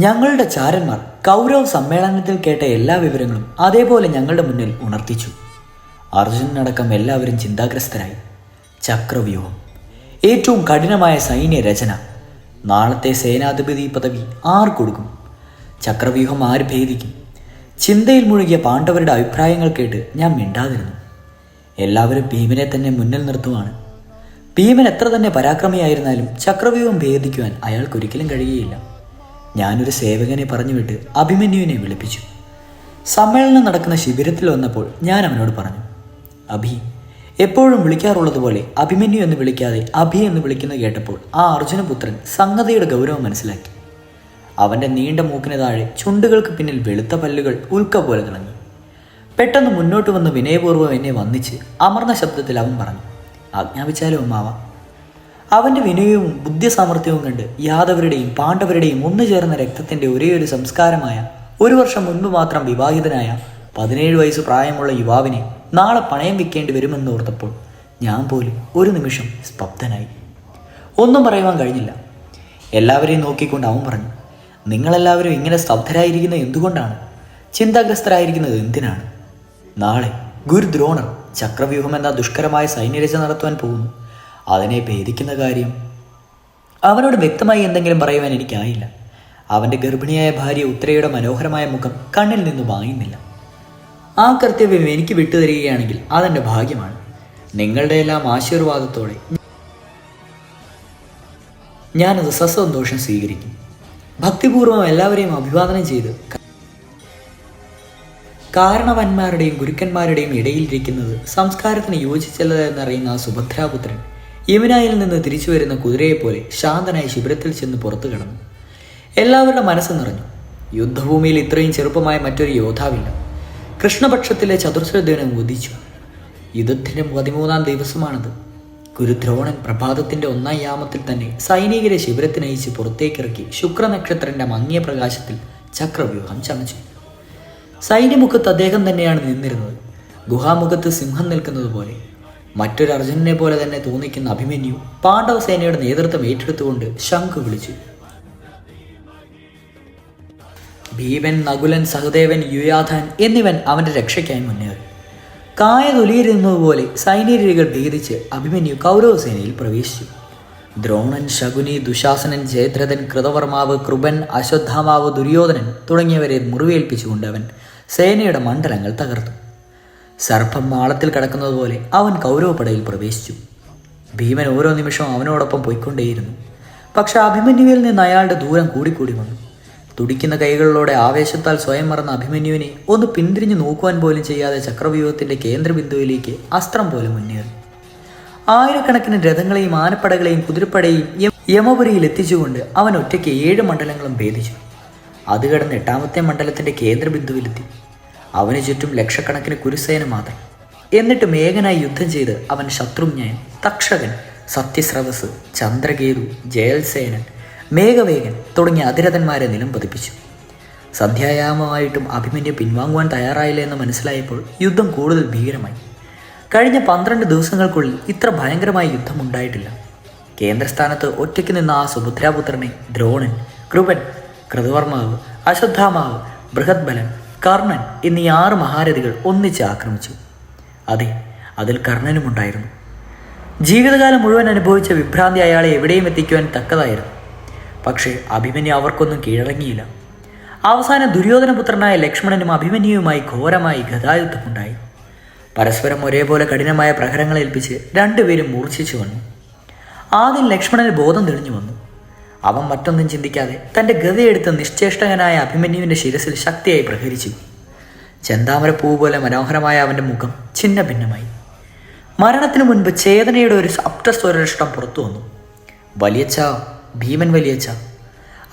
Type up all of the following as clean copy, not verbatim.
ഞങ്ങളുടെ ചാരന്മാർ കൗരവ സമ്മേളനത്തിൽ കേട്ട എല്ലാ വിവരങ്ങളും അതേപോലെ ഞങ്ങളുടെ മുന്നിൽ ഉണർത്തിച്ചു. അർജുനനടക്കം എല്ലാവരും ചിന്താഗ്രസ്തരായി. ചക്രവ്യൂഹം, ഏറ്റവും കഠിനമായ സൈന്യ രചന, നാളത്തെ സേനാധിപതി പദവി ആർ കൊടുക്കും, ചക്രവ്യൂഹം ആര് ഭേദിക്കും? ചിന്തയിൽ മുഴുകിയ പാണ്ഡവരുടെ അഭിപ്രായങ്ങൾ കേട്ട് ഞാൻ മിണ്ടാതിരുന്നു. എല്ലാവരും ഭീമനെ തന്നെ മുന്നിൽ നിർത്തുവാണ്. ഭീമൻ എത്ര തന്നെ പരാക്രമിയായിരുന്നാലും ചക്രവ്യൂഹം ഭേദിക്കുവാൻ അയാൾക്കൊരിക്കലും കഴിയുകയില്ല. ഞാനൊരു സേവകനെ പറഞ്ഞുവിട്ട് അഭിമന്യുവിനെ വിളിപ്പിച്ചു. സമ്മേളനം നടക്കുന്ന ശിബിരത്തിൽ വന്നപ്പോൾ ഞാൻ അവനോട് പറഞ്ഞു, അഭി, എപ്പോഴും വിളിക്കാറുള്ളതുപോലെ അഭിമന്യു എന്ന് വിളിക്കാതെ അഭി എന്ന് വിളിക്കുന്നത് കേട്ടപ്പോൾ ആ അർജുനപുത്രൻ സംഗതിയുടെ ഗൗരവം മനസ്സിലാക്കി. അവൻ്റെ നീണ്ട മൂക്കിന് താഴെ ചുണ്ടുകൾക്ക് പിന്നിൽ വെളുത്ത പല്ലുകൾ ഉൽക്ക പോലെ തിളങ്ങി. പെട്ടെന്ന് മുന്നോട്ട് വന്ന് വിനയപൂർവ്വം എന്നെ വന്നിച്ച് അമർന്ന ശബ്ദത്തിൽ അവൻ പറഞ്ഞു, ആജ്ഞാപിച്ചാലും അമ്മാവ. അവൻ്റെ വിനയവും ബുദ്ധിസാമർഥ്യവും കണ്ട് യാദവരുടെയും പാണ്ഡവരുടെയും ഒന്നു ചേർന്ന രക്തത്തിൻ്റെ ഒരേയൊരു സംസ്കാരമായ 1 വർഷം മുൻപ് മാത്രം വിവാഹിതനായ 17 വയസ്സ് പ്രായമുള്ള യുവാവിനെ നാളെ പണയം വെക്കേണ്ടി വരുമെന്ന് ഓർത്തപ്പോൾ ഞാൻ പോലും ഒരു നിമിഷം സ്തബ്ധനായി. ഒന്നും പറയുവാൻ കഴിഞ്ഞില്ല. എല്ലാവരെയും നോക്കിക്കൊണ്ട് അവൻ പറഞ്ഞു, നിങ്ങളെല്ലാവരും ഇങ്ങനെ സ്തബ്ധരായിരിക്കുന്നത് എന്തുകൊണ്ടാണ്? ചിന്താഗ്രസ്തരായിരിക്കുന്നത് എന്തിനാണ്? നാളെ ഗുരുദ്രോണർ ചക്രവ്യൂഹം എന്ന ദുഷ്കരമായ സൈന്യരചന നടത്തുവാൻ പോകുന്നു. അതിനെ ഭേദിക്കുന്ന കാര്യം അവനോട് വ്യക്തമായി എന്തെങ്കിലും പറയുവാൻ എനിക്കായില്ല. അവൻ്റെ ഗർഭിണിയായ ഭാര്യ ഉത്തരയുടെ മനോഹരമായ മുഖം കണ്ണിൽ നിന്ന് വാങ്ങുന്നില്ല. ആ കർത്തവ്യം എനിക്ക് വിട്ടുതരികയാണെങ്കിൽ അതെൻ്റെ ഭാഗ്യമാണ്. നിങ്ങളുടെ എല്ലാം ആശീർവാദത്തോടെ ഞാനത് സസന്തോഷം സ്വീകരിക്കും. ഭക്തിപൂർവ്വം എല്ലാവരെയും അഭിവാദനം ചെയ്ത് കാരണവന്മാരുടെയും ഗുരുക്കന്മാരുടെയും ഇടയിലിരിക്കുന്നത് സംസ്കാരത്തിന് യോജിച്ചല്ലെന്നറിയുന്ന ആ സുഭദ്രാപുത്രൻ യമുനായിൽ നിന്ന് തിരിച്ചു വരുന്ന കുതിരയെപ്പോലെ ശാന്തനായി ശിബിരത്തിൽ ചെന്ന് പുറത്തു കിടന്നു. എല്ലാവരുടെ മനസ്സ് നിറഞ്ഞു. യുദ്ധഭൂമിയിൽ ഇത്രയും ചെറുപ്പമായ മറ്റൊരു യോദ്ധാവില്ല. കൃഷ്ണപക്ഷത്തിലെ ചതുർശ്രദിനം ഉദിച്ചു. യുദ്ധത്തിൻ്റെ 13-ാം ദിവസമാണത്. ഗുരുദ്രോണൻ പ്രഭാതത്തിൻ്റെ 1-ാം യാമത്തിൽ തന്നെ സൈനികരെ ശിബിരത്തിനയച്ച് പുറത്തേക്കിറക്കി ശുക്രനക്ഷത്രന്റെ മങ്ങിയ പ്രകാശത്തിൽ ചക്രവ്യൂഹം ചമച്ചു. സൈന്യമുഖത്ത് അദ്ദേഹം തന്നെയാണ് നിന്നിരുന്നത്. ഗുഹാമുഖത്ത് സിംഹം നിൽക്കുന്നത് പോലെ. മറ്റൊരു അർജുനനെ പോലെ തന്നെ തോന്നിക്കുന്ന അഭിമന്യു പാണ്ഡവ സേനയുടെ നേതൃത്വം ഏറ്റെടുത്തുകൊണ്ട് ശംഖ് വിളിച്ചു. ഭീമൻ, നകുലൻ, സഹദേവൻ, യുയാധാൻ എന്നിവൻ അവന്റെ രക്ഷയ്ക്കായി മുന്നേറി. കായതൊലിയിരുന്നതുപോലെ സൈന്യരീതികൾ ഭേദിച്ച് അഭിമന്യു കൗരവസേനയിൽ പ്രവേശിച്ചു. ദ്രോണൻ, ശകുനി, ദുശാസനൻ, ജയദ്രഥൻ, കൃതവർമാവ്, കൃപൻ, അശ്വത്ഥാമാവ്, ദുര്യോധനൻ തുടങ്ങിയവരെ മുറിവേൽപ്പിച്ചുകൊണ്ട് അവൻ സേനയുടെ മണ്ഡലങ്ങൾ തകർത്തു. സർപ്പം മാളത്തിൽ കിടക്കുന്നത് പോലെ അവൻ കൗരവപ്പടയിൽ പ്രവേശിച്ചു. ഭീമൻ ഓരോ നിമിഷവും അവനോടൊപ്പം പോയിക്കൊണ്ടേയിരുന്നു. പക്ഷെ അഭിമന്യുവിൽ നിന്ന് അയാളുടെ ദൂരം കൂടിക്കൂടി വന്നു. തുടിക്കുന്ന കൈകളിലൂടെ ആവേശത്താൽ സ്വയം മറന്ന അഭിമന്യുവിനെ ഒന്ന് പിന്തിരിഞ്ഞു നോക്കുവാൻ പോലും ചെയ്യാതെ ചക്രവ്യൂഹത്തിന്റെ കേന്ദ്രബിന്ദുവിലേക്ക് അസ്ത്രം പോലെ മുന്നേറി. ആയിരക്കണക്കിന് രഥങ്ങളെയും ആനപ്പടകളെയും കുതിരപ്പടയും യമപുരിയിൽ എത്തിച്ചുകൊണ്ട് അവൻ ഒറ്റയ്ക്ക് 7 മണ്ഡലങ്ങളും ഭേദിച്ചു. അത് കടന്ന് 8-ാമത്തെ മണ്ഡലത്തിന്റെ കേന്ദ്രബിന്ദുവിലെത്തി. അവന് ചുറ്റും ലക്ഷക്കണക്കിന് കുരുസേന മാത്രം. എന്നിട്ടും ഏകനായി യുദ്ധം ചെയ്ത് അവൻ ശത്രുഞ്ജയൻ, തക്ഷകൻ, സത്യസ്രവസ്, ചന്ദ്രകേതു, ജയൽസേനൻ, മേഘവേഗൻ തുടങ്ങിയ അതിരഥന്മാരെ നിലം പതിപ്പിച്ചു. സന്ധ്യായാമമായിട്ടും അഭിമന്യു പിൻവാങ്ങുവാൻ തയ്യാറായില്ല എന്ന് മനസ്സിലായപ്പോൾ യുദ്ധം കൂടുതൽ ഭീകരമായി. കഴിഞ്ഞ 12 ദിവസങ്ങൾക്കുള്ളിൽ ഇത്ര ഭയങ്കരമായ യുദ്ധം ഉണ്ടായിട്ടില്ല. കേന്ദ്രസ്ഥാനത്ത് ഒറ്റയ്ക്ക് നിന്ന ആ സുഭദ്രാപുത്രനെ ദ്രോണൻ, കൃപൻ, കൃതവർമാവ്, അശ്വത്ഥാമാവ്, ബൃഹദ്ബലൻ, കർണൻ എന്നീ 6 മഹാരഥികൾ ഒന്നിച്ച് ആക്രമിച്ചു. അതെ, അതിൽ കർണനുമുണ്ടായിരുന്നു. ജീവിതകാലം മുഴുവൻ അനുഭവിച്ച വിഭ്രാന്തി അയാളെ എവിടെയും എത്തിക്കുവാൻ തക്കതായിരുന്നു. പക്ഷേ അഭിമന്യു അവർക്കൊന്നും കീഴടങ്ങിയില്ല. അവസാനം ദുര്യോധനപുത്രനായ ലക്ഷ്മണനും അഭിമന്യുവുമായി ഘോരമായി ഗദായുദ്ധമുണ്ടായി. പരസ്പരം ഒരേപോലെ കഠിനമായ പ്രഹരങ്ങൾ ഏൽപ്പിച്ച് രണ്ടുപേരും മൂർച്ഛിച്ചു വന്നു. ആദ്യം ലക്ഷ്മണന് ബോധം തെളിഞ്ഞു വന്നു. അവൻ മറ്റൊന്നും ചിന്തിക്കാതെ തൻ്റെ ഗദയെടുത്ത് നിശ്ചേഷ്ടകനായ അഭിമന്യുവിൻ്റെ ശിരസിൽ ശക്തിയായി പ്രഹരിച്ചു. ചെന്താമരപ്പൂ പോലെ മനോഹരമായ അവൻ്റെ മുഖം ഛിന്ന ഭിന്നമായി. മരണത്തിനു മുൻപ് ചേതനയുടെ ഒരു അപ്തസ്വരഷ്ടം പുറത്തു വന്നു. വലിയച്ഛ, ഭീമൻ വലിയച്ഛ.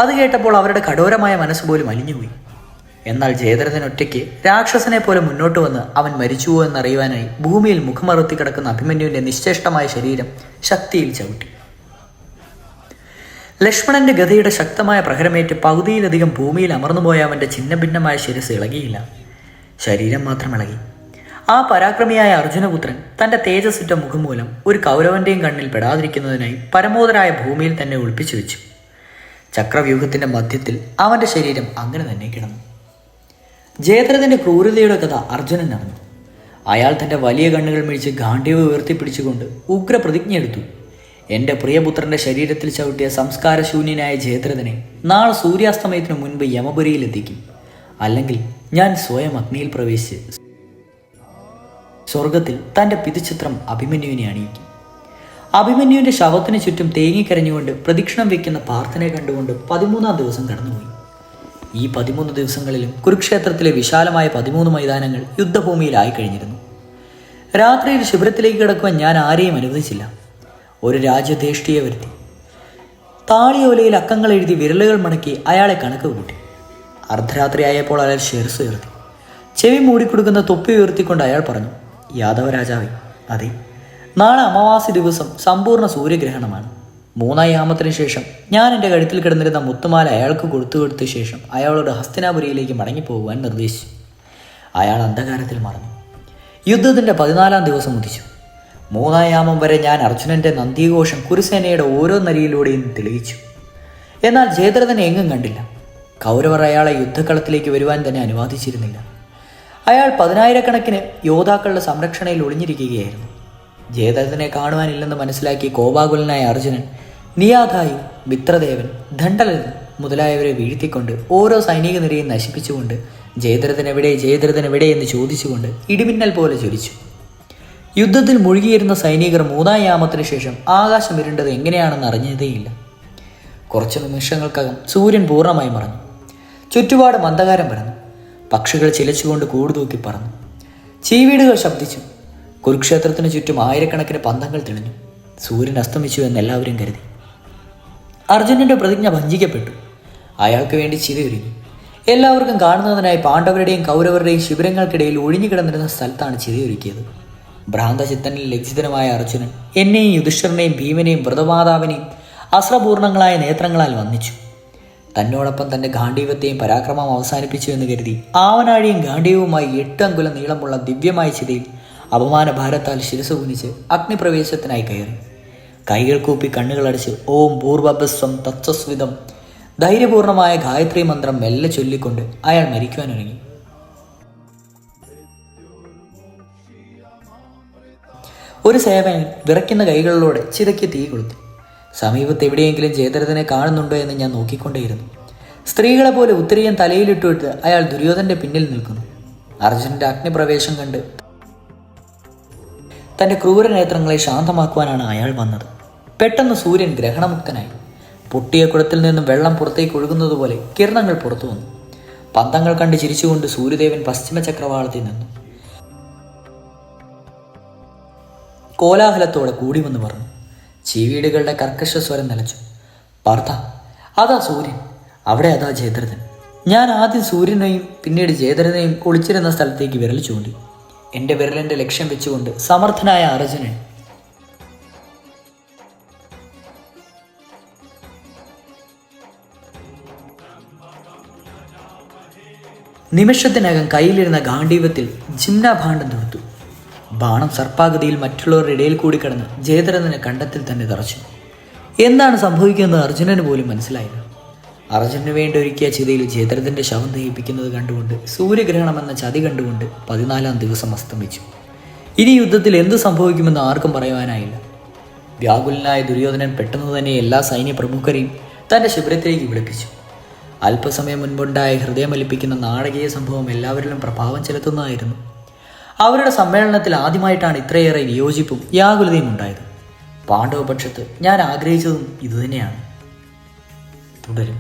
അത് കേട്ടപ്പോൾ അവരുടെ കഠോരമായ മനസ്സുപോലും അലിഞ്ഞുപോയി. എന്നാൽ ജയദ്രഥൻ ഒറ്റയ്ക്ക് രാക്ഷസനെ പോലെ മുന്നോട്ട് വന്ന് അവൻ മരിച്ചുവോ എന്നറിയുവാനായി ഭൂമിയിൽ മുഖമറുത്തി കിടക്കുന്ന അഭിമന്യുവിൻ്റെ നിശ്ചേഷ്ടമായ ശരീരം ശക്തിയിൽ ചവിട്ടി. ലക്ഷ്മണന്റെ ഗദയുടെ ശക്തമായ പ്രഹരമേറ്റ് പകുതിയിലധികം ഭൂമിയിൽ അമർന്നുപോയ അവൻ്റെ ഛിന്നഭിന്നമായ ശിരസ് ഇളകിയില്ല. ശരീരം മാത്രം ഇളകി. ആ പരാക്രമിയായ അർജുനപുത്രൻ തൻ്റെ തേജസ്സുറ്റ മുഖം മൂലം ഒരു കൗരവന്റെയും കണ്ണിൽ പെടാതിരിക്കുന്നതിനായി പരമോദരായ ഭൂമിയിൽ തന്നെ ഒളിപ്പിച്ചു വെച്ചു. ചക്രവ്യൂഹത്തിൻ്റെ മധ്യത്തിൽ അവൻ്റെ ശരീരം അങ്ങനെ തന്നെ കിടന്നു. ജയദ്രഥൻ്റെ ക്രൂരതയുടെ കഥ അർജുനൻ അറിഞ്ഞു. അയാൾ തൻ്റെ വലിയ കണ്ണുകൾ മിഴിച്ച് ഗാണ്ഡീവ് ഉയർത്തിപ്പിടിച്ചുകൊണ്ട് ഉഗ്രപ്രതിജ്ഞ എടുത്തു. എൻ്റെ പ്രിയപുത്രൻ്റെ ശരീരത്തിൽ ചവിട്ടിയ സംസ്കാരശൂന്യനായ ജയദ്രഥനെ നാളെ സൂര്യാസ്തമയത്തിനു മുൻപ് യമപുരിയിലെത്തിക്കും. അല്ലെങ്കിൽ ഞാൻ സ്വയം അഗ്നിയിൽ പ്രവേശിച്ച് സ്വർഗത്തിൽ തൻ്റെ പിതൃചിത്രം അഭിമന്യുവിനെ അണിയിക്കും. അഭിമന്യുവിൻ്റെ ശവത്തിന് ചുറ്റും തേങ്ങിക്കരഞ്ഞുകൊണ്ട് പ്രദക്ഷിണം വയ്ക്കുന്ന പാർത്ഥനെ കണ്ടുകൊണ്ട് 13-ാം ദിവസം കടന്നുപോയി. ഈ 13 ദിവസങ്ങളിലും കുരുക്ഷേത്രത്തിലെ വിശാലമായ 13 മൈതാനങ്ങൾ യുദ്ധഭൂമിയിലായി കഴിഞ്ഞിരുന്നു. രാത്രിയിൽ ശിബിരത്തിലേക്ക് കിടക്കുവാൻ ഞാൻ ആരെയും അനുവദിച്ചില്ല. ഒരു രാജ്യധേഷ്ടിയെ വരുത്തി താളിയോലയിൽ അക്കങ്ങൾ എഴുതി വിരലുകൾ മടക്കി അയാളെ കണക്ക് കൂട്ടി. അർദ്ധരാത്രി ആയപ്പോൾ അയാൾ ശിരസ് ഉയർത്തി. ചെവി മൂടിക്കൊടുക്കുന്ന തൊപ്പി ഉയർത്തിക്കൊണ്ട് അയാൾ പറഞ്ഞു, യാദവ രാജാവേ, അതെ, നാളെ അമാവാസി ദിവസം സമ്പൂർണ്ണ സൂര്യഗ്രഹണമാണ്. 3-ാം യാമത്തിന് ശേഷം ഞാൻ എൻ്റെ കഴുത്തിൽ കിടന്നിരുന്ന മുത്തുമാല അയാൾക്ക് കൊടുത്ത ശേഷം അയാളോട് ഹസ്തിനാപുരിയിലേക്ക് മടങ്ങിപ്പോകുവാൻ നിർദ്ദേശിച്ചു. അയാൾ അന്ധകാരത്തിൽ മറഞ്ഞു. യുദ്ധത്തിൻ്റെ 14-ാം ദിവസം ഉദിച്ചു. 3-ാം യാമം വരെ ഞാൻ അർജുനൻ്റെ നന്ദിഘോഷം കുരുസേനയുടെ ഓരോ നരിയിലൂടെയും തെളിയിച്ചു. എന്നാൽ ജയദ്രഥനെ എങ്ങും കണ്ടില്ല. കൗരവർ അയാളെ യുദ്ധക്കളത്തിലേക്ക് വരുവാൻ തന്നെ അനുവാദിച്ചിരുന്നില്ല. അയാൾ 10,000-കണക്കിന് യോദ്ധാക്കളുടെ സംരക്ഷണയിൽ ഒളിഞ്ഞിരിക്കുകയായിരുന്നു. ജയദ്രഥനെ കാണുവാനില്ലെന്ന് മനസ്സിലാക്കി കോപാകുലനായ അർജുനൻ നിയാഥായി, മിത്രദേവൻ, ദണ്ഡലൻ മുതലായവരെ വീഴ്ത്തിക്കൊണ്ട് ഓരോ സൈനിക നിരയും നശിപ്പിച്ചുകൊണ്ട് ജയദ്രഥൻ എവിടെ എന്ന് ചോദിച്ചുകൊണ്ട് ഇടിമിന്നൽ പോലെ ജ്വലിച്ചു. യുദ്ധത്തിൽ മുഴുകിയിരുന്ന സൈനികർ 3-ാം യാമത്തിന് ശേഷം ആകാശം ഇരുണ്ടത് എങ്ങനെയാണെന്ന് അറിഞ്ഞതേയില്ല. കുറച്ച് നിമിഷങ്ങൾക്കകം സൂര്യൻ പൂർണ്ണമായി മറഞ്ഞു. ചുറ്റുപാട് അന്ധകാരം പരന്നു. പക്ഷികൾ ചിലച്ചുകൊണ്ട് കൂടുതൂക്കി പറന്നു. ചീവീടുകൾ ശബ്ദിച്ചു. കുരുക്ഷേത്രത്തിന് ചുറ്റും 1000-കണക്കിന് പന്തങ്ങൾ തെളിഞ്ഞു. സൂര്യൻ അസ്തമിച്ചു എന്ന് എല്ലാവരും കരുതി. അർജുനന്റെ പ്രതിജ്ഞ ഭഞ്ജിക്കപ്പെട്ടു. അയാൾക്ക് വേണ്ടി ചിതയൊരുങ്ങി. എല്ലാവർക്കും കാണുന്നതിനായി പാണ്ഡവരുടെയും കൗരവരുടെയും ശിബിരങ്ങൾക്കിടയിൽ ഒഴിഞ്ഞുകിടന്നിരുന്ന സ്ഥലത്താണ് ചിതയൊരുക്കിയത്. ഭ്രാന്തചിത്തനിൽ ലജ്ജിതനായ അർജുനൻ എന്നെയും യുധിഷ്ഠിരനെയും ഭീമനെയും വ്രതമാതാവിനെയും അസ്രപൂർണങ്ങളായ നേത്രങ്ങളാൽ വന്ദിച്ചു. തന്നോടൊപ്പം തൻ്റെ ഗാണ്ഡീവത്തെയും പരാക്രമം അവസാനിപ്പിച്ചു എന്ന് കരുതി ആവനാഴിയും ഗാണ്ഡീവവുമായി 8 അങ്കുലം നീളമുള്ള ദിവ്യമായ ചിതയിൽ അപമാന ഭാരത്താൽ ശിരസ് കുനിച്ച് അഗ്നിപ്രവേശത്തിനായി കയറി. കൈകൾ കൂപ്പി കണ്ണുകളടച്ച് ഓം ഭൂർഭസ്വം തത്സസ്വിതം ധൈര്യപൂർണമായ ഗായത്രി മന്ത്രം മെല്ലെ ചൊല്ലിക്കൊണ്ട് അയാൾ മരിക്കുവാനൊരുങ്ങി. ഒരു സേവകൻ വിറയ്ക്കുന്ന കൈകളിലൂടെ ചിതയ്ക്ക് തീ കൊളുത്തി. സമീപത്ത് എവിടെയെങ്കിലും ജയദ്രഥനെ കാണുന്നുണ്ടോ എന്ന് ഞാൻ നോക്കിക്കൊണ്ടേയിരുന്നു. സ്ത്രീകളെ പോലെ ഉത്തരീയം തലയിലിട്ടുവിട്ട് അയാൾ ദുര്യോധന്റെ പിന്നിൽ നിൽക്കുന്നു. അർജുനന്റെ അഗ്നിപ്രവേശം കണ്ട് തൻ്റെ ക്രൂരനേത്രങ്ങളെ ശാന്തമാക്കുവാനാണ് അയാൾ വന്നത്. പെട്ടെന്ന് സൂര്യൻ ഗ്രഹണമുക്തനായി. പൊട്ടിയ കുളത്തിൽ നിന്നും വെള്ളം പുറത്തേക്ക് ഒഴുകുന്നത് പോലെ കിരണങ്ങൾ പുറത്തു വന്നു. പന്തങ്ങൾ കണ്ട് ചിരിച്ചുകൊണ്ട് സൂര്യദേവൻ പശ്ചിമ ചക്രവാളത്തിൽ നിന്നു കോലാഹലത്തോടെ കൂടി വന്ന് പറഞ്ഞു. ചീവീടുകളുടെ കർക്കശ സ്വരം നിലച്ചു. പാർത്ഥ, അതാ സൂര്യൻ, അവിടെ അതാ ജയദ്രഥൻ. ഞാൻ ആദ്യം സൂര്യനെയും പിന്നീട് ജയദ്രഥനെയും ഒളിച്ചിരുന്ന സ്ഥലത്തേക്ക് വിരൽ ചൂണ്ടി. എൻ്റെ വിരലിൻ്റെ ലക്ഷ്യം വെച്ചുകൊണ്ട് സമർത്ഥനായ അർജുനൻ നിമിഷത്തിനകം കയ്യിലിരുന്ന ഗാണ്ഡീവത്തിൽ ജിംനാഭാണ്ഡം തൊടുത്തു. ബാണം സർപ്പാകൃതിയിൽ മറ്റുള്ളവരുടെ ഇടയിൽ കൂടി കടന്ന് ജയദ്രഥനെ കണ്ടത്തിൽ തന്നെ തറച്ചു. എന്താണ് സംഭവിക്കുന്നത് അർജുനന് പോലും മനസ്സിലായില്ല. അർജുനന് വേണ്ടി ഒരുക്കിയ ചിതയിൽ ജയദ്രഥന്റെ ശവം ദഹിപ്പിക്കുന്നത് കണ്ടുകൊണ്ട് സൂര്യഗ്രഹണമെന്ന ചതി കണ്ടുകൊണ്ട് 14-ാം ദിവസം അസ്തമിച്ചു. ഇനി യുദ്ധത്തിൽ എന്ത് സംഭവിക്കുമെന്ന് ആർക്കും പറയുവാനായില്ല. വ്യാകുലനായ ദുര്യോധനൻ പെട്ടെന്ന് തന്നെ എല്ലാ സൈന്യ പ്രമുഖരെയും തൻ്റെ ശിബിരത്തിലേക്ക് വിളിപ്പിച്ചു. അല്പസമയം മുൻപുണ്ടായ ഹൃദയമലിപ്പിക്കുന്ന നാടകീയ സംഭവം എല്ലാവരിലും പ്രഭാവം ചെലുത്തുന്നതായിരുന്നു. അവരുടെ സമ്മേളനത്തിൽ ആദ്യമായിട്ടാണ് ഇത്രയേറെ വിയോജിപ്പും വ്യാകുലതയും ഉണ്ടായത്. പാണ്ഡവപക്ഷത്ത് ഞാൻ ആഗ്രഹിച്ചതും ഇതുതന്നെയാണ്. തുടരും.